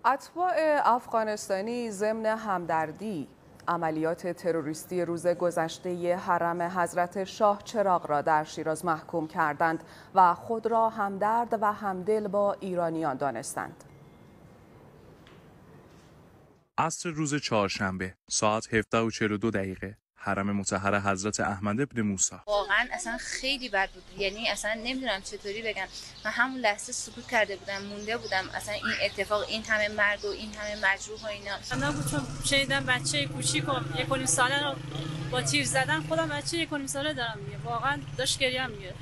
اتباع افغانستانی ضمن همدردی عملیات تروریستی روز گذشته حرم حضرت شاه چراغ را در شیراز محکوم کردند و خود را همدرد و همدل با ایرانیان دانستند. عصر روز چهارشنبه ساعت 17:42 حرم مطهر حضرت احمد بن موسی. واقعا اصلا خیلی بد بود، یعنی اصلا نمیدونم چطوری بگم. من همون لحظه سکوت کرده بودم، مونده بودم. اصلا این اتفاق، این همه مرگ و این همه مجروح و اینا. من بود چون شنیدم بچه کوچیک و 1.5 ساله رو با تیر زدن. خودم بچه 1.5 ساله دارم دیگه. واقعا داشت گریه‌ام میاد.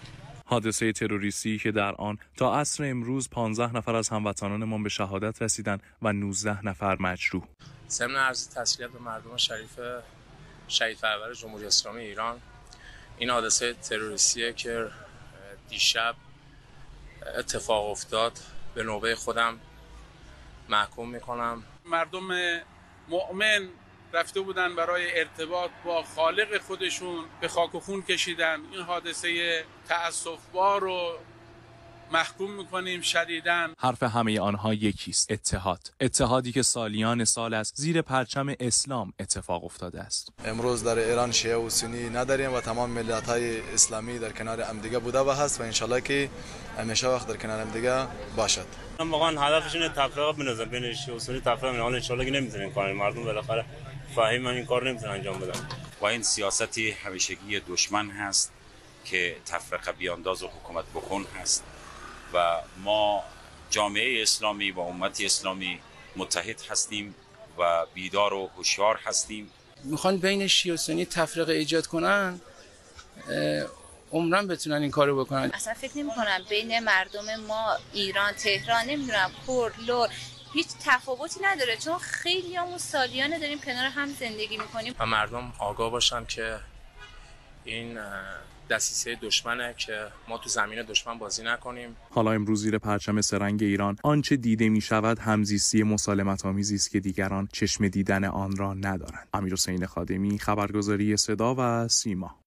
حادثه تروریستی که در آن تا عصر امروز 15 نفر از هموطنانمان به شهادت رسیدند و 19 نفر مجروح. ضمن عرض تسلیت به مردم شریف شهید پرور جمهوری اسلامی ایران، این حادثه تروریستی که دیشب اتفاق افتاد به نوبه خودم محکوم میکنم. مردم مؤمن رفته بودن برای ارتباط با خالق خودشون، به خاک و خون کشیدن. این حادثه تأسف‌بار رو محکوم میکنیم شدیداً. حرف همه آنها یکیست: اتحادی که سالیان سال است زیر پرچم اسلام اتفاق افتاده است. امروز در ایران شیعه و سنی نداریم و تمام ملت‌های اسلامی در کنار همدیگه بوده و هست و انشالله که همیشه وقت در کنار همدیگه باشد. واقعا هدفش اینه تفرقه بنظر بین شیعه و سنی تفرقه می‌کنه. انشالله که نمی‌تونن این کارو، مردم بالاخره فهمیدن این کار نمی‌تونن انجام بدن. و این سیاستی همیشگی دشمن هست که تفرقه بیانداز و حکومت بکن هست و ما جامعه اسلامی و امت اسلامی متحد هستیم و بیدار و هوشیار هستیم. میخوان بین شیعه و سنی تفرقه ایجاد کنن، عمرن بتونن این کارو بکنن. اصلا فکر نمی‌کنم بین مردم ما ایران، تهران، نمیدونم کرد، لور هیچ تفاوتی نداره، چون خیلیامون سالیانه داریم کنار هم زندگی میکنیم. و مردم آگاه باشن که این دسیسه دشمنه که ما تو زمین دشمن بازی نکنیم. حالا امروز زیر پرچم سه‌رنگ ایران آنچه دیده می شود همزیستی مسالمت آمیزی است که دیگران چشم دیدن آن را ندارند. امیرحسین خادمی، خبرگزاری صدا و سیما.